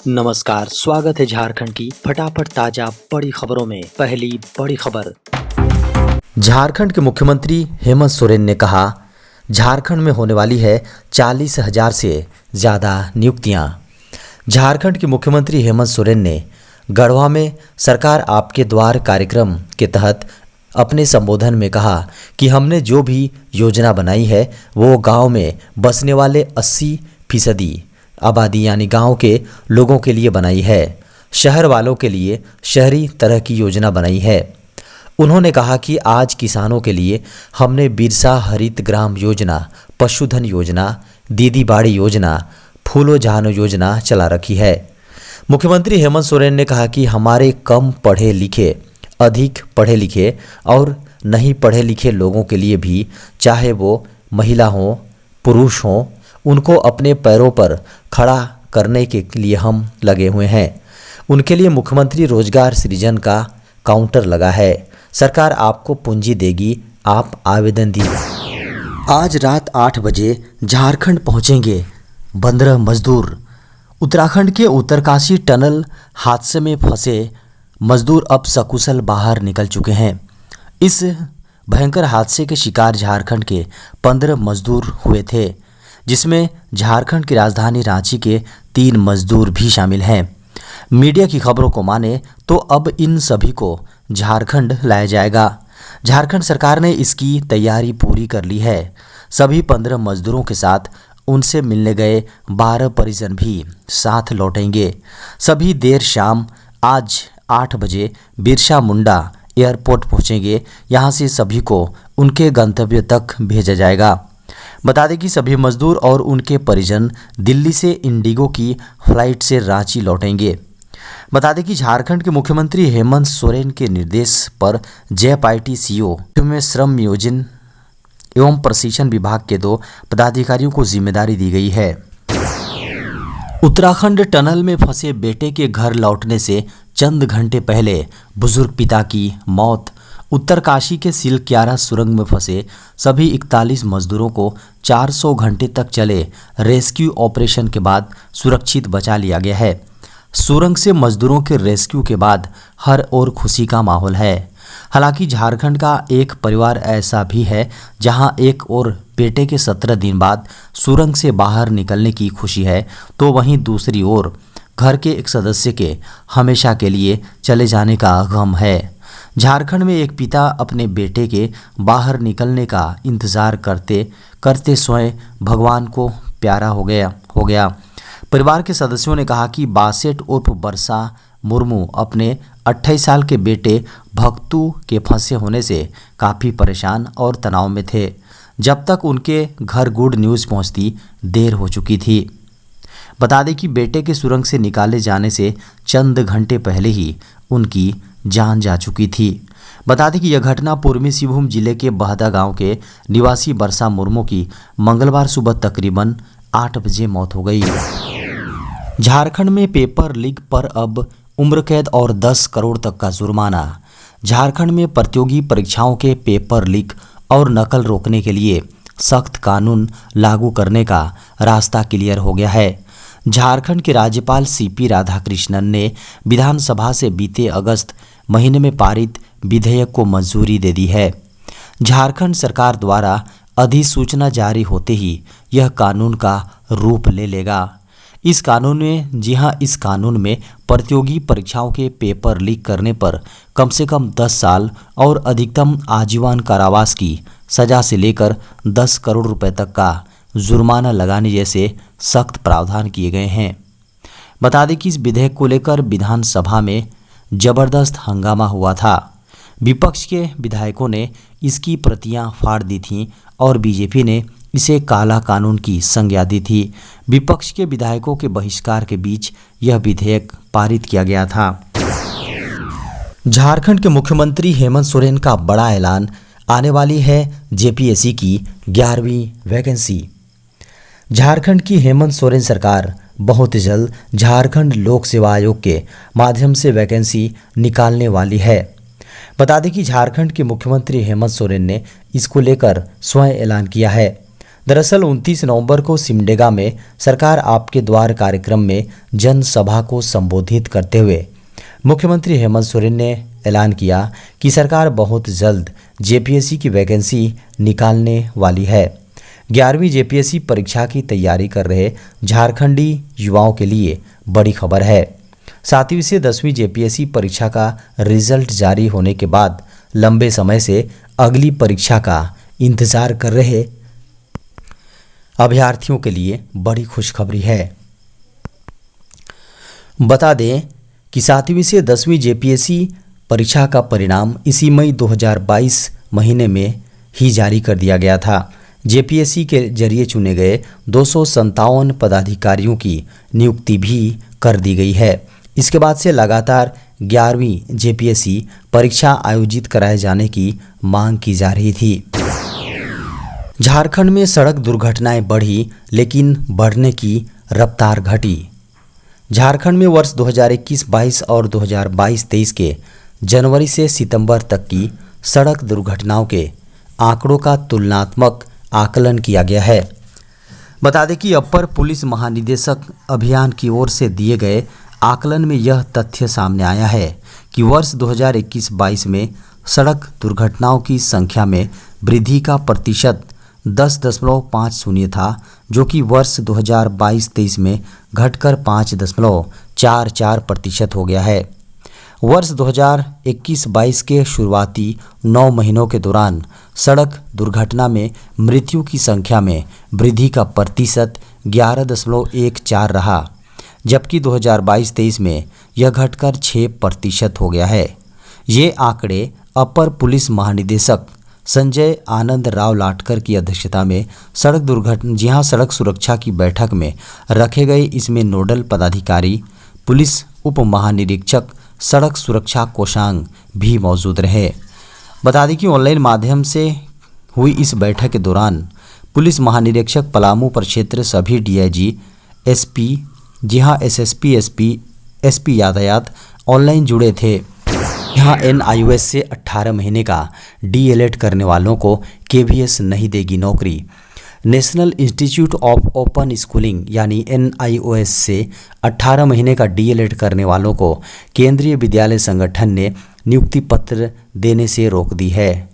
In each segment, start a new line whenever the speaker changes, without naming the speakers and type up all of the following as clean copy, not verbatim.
नमस्कार, स्वागत है झारखंड की फटाफट ताजा बड़ी खबरों में। पहली बड़ी खबर।
झारखंड के मुख्यमंत्री हेमंत सोरेन ने कहा, झारखंड में होने वाली है 40,000 से ज़्यादा नियुक्तियां। झारखंड के मुख्यमंत्री हेमंत सोरेन ने गढ़वा में सरकार आपके द्वार कार्यक्रम के तहत अपने संबोधन में कहा कि हमने जो भी योजना बनाई है वो गांव में बसने वाले 80% आबादी यानी गांव के लोगों के लिए बनाई है। शहर वालों के लिए शहरी तरह की योजना बनाई है। उन्होंने कहा कि आज किसानों के लिए हमने बिरसा हरित ग्राम योजना, पशुधन योजना, दीदी बाड़ी योजना, फूलो जहानो योजना चला रखी है। मुख्यमंत्री हेमंत सोरेन ने कहा कि हमारे कम पढ़े लिखे, अधिक पढ़े लिखे और नहीं पढ़े लिखे लोगों के लिए भी, चाहे वो महिला हो पुरुष हो, उनको अपने पैरों पर खड़ा करने के लिए हम लगे हुए हैं। उनके लिए मुख्यमंत्री रोजगार सृजन का काउंटर लगा है। सरकार आपको पूंजी देगी, आप आवेदन दीजिए। आज रात 8 बजे झारखंड पहुंचेंगे 15 मजदूर। उत्तराखंड के उत्तरकाशी टनल हादसे में फंसे मजदूर अब सकुशल बाहर निकल चुके हैं। इस भयंकर हादसे के शिकार झारखंड के 15 मजदूर हुए थे, जिसमें झारखंड की राजधानी रांची के 3 मजदूर भी शामिल हैं। मीडिया की खबरों को माने तो अब इन सभी को झारखंड लाया जाएगा। झारखंड सरकार ने इसकी तैयारी पूरी कर ली है। सभी 15 मजदूरों के साथ उनसे मिलने गए 12 परिजन भी साथ लौटेंगे। सभी देर शाम आज 8 बजे बिरसा मुंडा एयरपोर्ट पहुंचेंगे। यहां से सभी को उनके गंतव्य तक भेजा जाएगा। बता दें कि सभी मजदूर और उनके परिजन दिल्ली से इंडिगो की फ्लाइट से रांची लौटेंगे। बता दें कि झारखंड के मुख्यमंत्री हेमंत सोरेन के निर्देश पर जेएफआईटी सीओ में श्रम नियोजन एवं प्रशिक्षण विभाग के 2 पदाधिकारियों को जिम्मेदारी दी गई है। उत्तराखंड टनल में फंसे बेटे के घर लौटने से चंद घंटे पहले बुजुर्ग पिता की मौत। उत्तरकाशी के सिलक्यारा सुरंग में फंसे सभी 41 मजदूरों को 400 घंटे तक चले रेस्क्यू ऑपरेशन के बाद सुरक्षित बचा लिया गया है। सुरंग से मजदूरों के रेस्क्यू के बाद हर ओर खुशी का माहौल है। हालांकि झारखंड का एक परिवार ऐसा भी है जहां एक ओर बेटे के 17 दिन बाद सुरंग से बाहर निकलने की खुशी है, तो वहीं दूसरी ओर घर के एक सदस्य के हमेशा के लिए चले जाने का गम है। झारखंड में एक पिता अपने बेटे के बाहर निकलने का इंतज़ार करते करते स्वयं भगवान को प्यारा हो गया। परिवार के सदस्यों ने कहा कि बासेट उर्फ बरसा मुर्मू अपने 28 साल के बेटे भक्तू के फंसे होने से काफ़ी परेशान और तनाव में थे। जब तक उनके घर गुड न्यूज़ पहुंचती देर हो चुकी थी। बता दें कि बेटे के सुरंग से निकाले जाने से चंद घंटे पहले ही उनकी जान जा चुकी थी। बता दें कि यह घटना पूर्वी सिंहभूम जिले के बहदा गांव के निवासी बरसा मुर्मू की मंगलवार सुबह तकरीबन 8 बजे मौत हो गई। झारखंड में पेपर लीक पर अब उम्र कैद और 10 करोड़ तक का जुर्माना। झारखंड में प्रतियोगी परीक्षाओं के पेपर लीक और नकल रोकने के लिए सख्त कानून लागू करने का रास्ता क्लियर हो गया है। झारखंड के राज्यपाल सीपी राधाकृष्णन ने विधानसभा से बीते अगस्त महीने में पारित विधेयक को मंजूरी दे दी है। झारखंड सरकार द्वारा अधिसूचना जारी होते ही यह कानून का रूप ले लेगा। इस कानून में प्रतियोगी परीक्षाओं के पेपर लीक करने पर कम से कम 10 साल और अधिकतम आजीवन कारावास की सजा से लेकर 10 करोड़ रुपए तक का जुर्माना लगाने जैसे सख्त प्रावधान किए गए हैं। बता दें कि इस विधेयक को लेकर विधानसभा में जबरदस्त हंगामा हुआ था। विपक्ष के विधायकों ने इसकी प्रतियां फाड़ दी थीं और बीजेपी ने इसे काला कानून की संज्ञा दी थी। विपक्ष के विधायकों के बहिष्कार के बीच यह विधेयक पारित किया गया था। झारखंड के मुख्यमंत्री हेमंत सोरेन का बड़ा ऐलान, आने वाली है जेपीएससी की 11वीं वैकेंसी। झारखंड की हेमंत सोरेन सरकार बहुत जल्द झारखंड लोक सेवा आयोग के माध्यम से वैकेंसी निकालने वाली है। बता दें कि झारखंड के मुख्यमंत्री हेमंत सोरेन ने इसको लेकर स्वयं ऐलान किया है। दरअसल 29 नवंबर को सिमडेगा में सरकार आपके द्वार कार्यक्रम में जनसभा को संबोधित करते हुए मुख्यमंत्री हेमंत सोरेन ने ऐलान किया कि सरकार बहुत जल्द जेपीएससी की वैकेंसी निकालने वाली है। 11वीं जेपीएससी परीक्षा की तैयारी कर रहे झारखंडी युवाओं के लिए बड़ी खबर है। 7वीं से 10वीं जेपीएससी परीक्षा का रिजल्ट जारी होने के बाद लंबे समय से अगली परीक्षा का इंतजार कर रहे अभ्यर्थियों के लिए बड़ी खुशखबरी है। बता दें कि 7वीं से 10वीं जेपीएससी परीक्षा का परिणाम इसी मई 2022 महीने में ही जारी कर दिया गया था। जेपीएससी के जरिए चुने गए 257 पदाधिकारियों की नियुक्ति भी कर दी गई है। इसके बाद से लगातार 11वीं जेपीएससी परीक्षा आयोजित कराए जाने की मांग की जा रही थी। झारखंड में सड़क दुर्घटनाएं बढ़ी, लेकिन बढ़ने की रफ्तार घटी। झारखंड में वर्ष 2021-22 और 2022-23 के जनवरी से सितंबर तक की सड़क दुर्घटनाओं के आंकड़ों का तुलनात्मक आकलन किया गया है। बता दें कि अपर पुलिस महानिदेशक अभियान की ओर से दिए गए आकलन में यह तथ्य सामने आया है कि वर्ष 2021-22 में सड़क दुर्घटनाओं की संख्या में वृद्धि का प्रतिशत 10.50 था, जो कि वर्ष 2022-23 में घटकर 5.44% हो गया है। वर्ष 2021-22 के शुरुआती 9 महीनों के दौरान सड़क दुर्घटना में मृत्यु की संख्या में वृद्धि का प्रतिशत 11.14 रहा, जबकि 2022-23 में यह घटकर 6% हो गया है। ये आंकड़े अपर पुलिस महानिदेशक संजय आनंद राव लाटकर की अध्यक्षता में सड़क सुरक्षा की बैठक में रखे गए। इसमें नोडल पदाधिकारी पुलिस उप महानिरीक्षक सड़क सुरक्षा कोषांग भी मौजूद रहे। बता दें कि ऑनलाइन माध्यम से हुई इस बैठक के दौरान पुलिस महानिरीक्षक पलामू प्रक्षेत्र, सभी डीआईजी, एसपी, एसएसपी, एसपी यातायात ऑनलाइन जुड़े थे। यहाँ एनआईओएस से 18 महीने का डीएलएड करने वालों को केवीएस नहीं देगी नौकरी। National institute of open schooling यानी एनआईओएस से 18 महीने का डीएलएड करने वालों को केंद्रीय विद्यालय संगठन ने नियुक्ति पत्र देने से रोक दी है।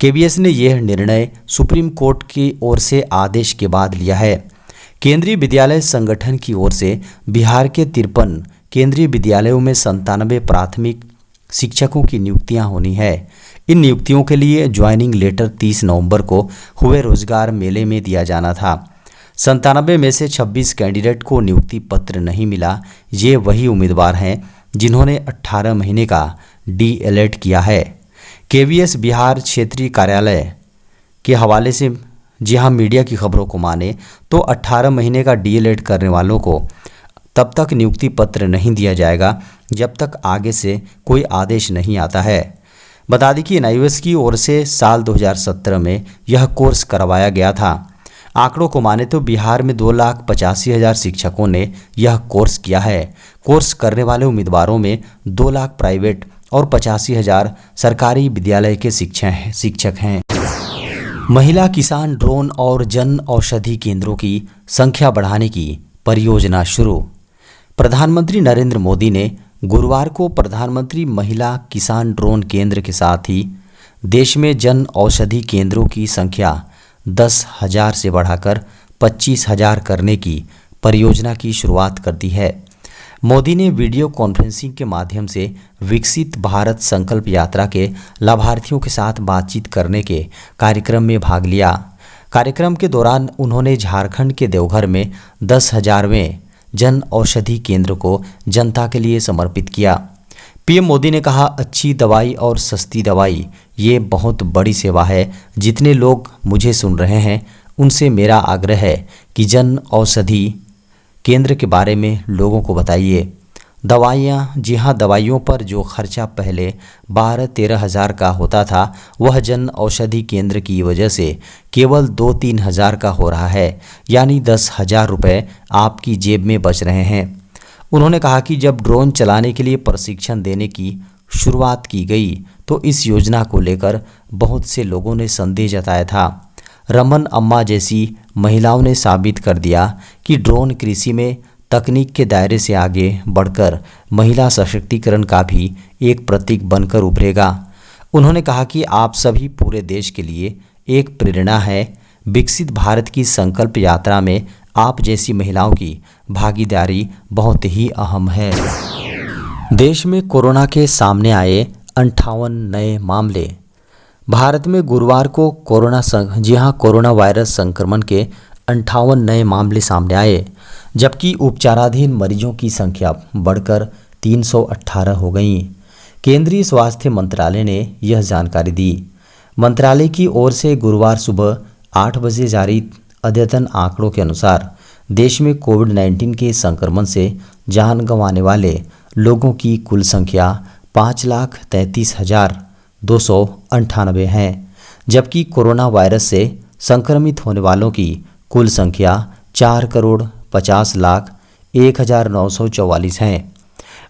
केवीएस ने यह निर्णय सुप्रीम कोर्ट की ओर से आदेश के बाद लिया है। केंद्रीय विद्यालय संगठन की ओर से बिहार के 53 केंद्रीय विद्यालयों में 97 प्राथमिक शिक्षकों की नियुक्तियां होनी है। इन नियुक्तियों के लिए ज्वाइनिंग लेटर 30 नवंबर को हुए रोजगार मेले में दिया जाना था। 97 में से 26 कैंडिडेट को नियुक्ति पत्र नहीं मिला। ये वही उम्मीदवार हैं जिन्होंने 18 महीने का डीएलएड किया है। केवीएस बिहार क्षेत्रीय कार्यालय के हवाले से जहां मीडिया की खबरों को माने तो 18 महीने का डीएलएड करने वालों को तब तक नियुक्ति पत्र नहीं दिया जाएगा जब तक आगे से कोई आदेश नहीं आता है। बता दें कि एनआईओएस की ओर से साल 2017 में यह कोर्स करवाया गया था। आंकड़ों को माने तो बिहार में 2,85,000 शिक्षकों ने यह कोर्स किया है। कोर्स करने वाले उम्मीदवारों में 2 लाख प्राइवेट और 85,000 सरकारी विद्यालय के शिक्षक हैं। महिला किसान ड्रोन और जन औषधि केंद्रों की संख्या बढ़ाने की परियोजना शुरू। प्रधानमंत्री नरेंद्र मोदी ने गुरुवार को प्रधानमंत्री महिला किसान ड्रोन केंद्र के साथ ही देश में जन औषधि केंद्रों की संख्या 10,000 से बढ़ाकर 25,000 करने की परियोजना की शुरुआत कर दी है। मोदी ने वीडियो कॉन्फ्रेंसिंग के माध्यम से विकसित भारत संकल्प यात्रा के लाभार्थियों के साथ बातचीत करने के कार्यक्रम में भाग लिया। कार्यक्रम के दौरान उन्होंने झारखंड के देवघर में 10,000वें जन औषधि केंद्र को जनता के लिए समर्पित किया। पीएम मोदी ने कहा, अच्छी दवाई और सस्ती दवाई ये बहुत बड़ी सेवा है। जितने लोग मुझे सुन रहे हैं उनसे मेरा आग्रह है कि जन औषधि केंद्र के बारे में लोगों को बताइए। दवाइयाँ, जी हाँ, दवाइयों पर जो खर्चा पहले 12-13 हज़ार का होता था वह जन औषधि केंद्र की वजह से केवल 2-3 हज़ार का हो रहा है, यानी 10,000 रुपये आपकी जेब में बच रहे हैं। उन्होंने कहा कि जब ड्रोन चलाने के लिए प्रशिक्षण देने की शुरुआत की गई तो इस योजना को लेकर बहुत से लोगों ने संदेह जताया था। रमन अम्मा जैसी महिलाओं ने साबित कर दिया कि ड्रोन कृषि में तकनीक के दायरे से आगे बढ़कर महिला सशक्तिकरण का भी एक प्रतीक बनकर उभरेगा। उन्होंने कहा कि आप सभी पूरे देश के लिए एक प्रेरणा है। विकसित भारत की संकल्प यात्रा में आप जैसी महिलाओं की भागीदारी बहुत ही अहम है। देश में कोरोना के सामने आए 58 नए मामले। भारत में गुरुवार को कोरोना वायरस संक्रमण के 58 नए मामले सामने आए, जबकि उपचाराधीन मरीजों की संख्या बढ़कर 318 हो गई। केंद्रीय स्वास्थ्य मंत्रालय ने यह जानकारी दी। मंत्रालय की ओर से गुरुवार सुबह 8 बजे जारी अद्यतन आंकड़ों के अनुसार देश में कोविड-19 के संक्रमण से जान गंवाने वाले लोगों की कुल संख्या 5,33,298 है, जबकि कोरोना वायरस से संक्रमित होने वालों की कुल संख्या 4,50,01,944 है।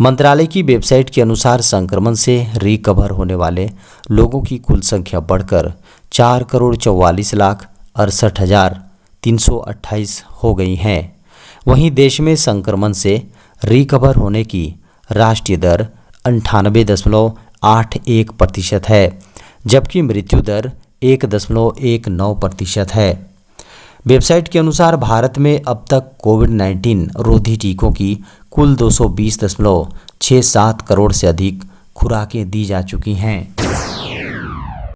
मंत्रालय की वेबसाइट के अनुसार संक्रमण से रिकवर होने वाले लोगों की कुल संख्या बढ़कर 4,44,68,328 हो गई है। वहीं देश में संक्रमण से रिकवर होने की राष्ट्रीय दर 98.81% है, जबकि मृत्यु दर 1.19% है। वेबसाइट के अनुसार भारत में अब तक कोविड-19 रोधी टीकों की कुल 220.67 करोड़ से अधिक खुराकें दी जा चुकी हैं।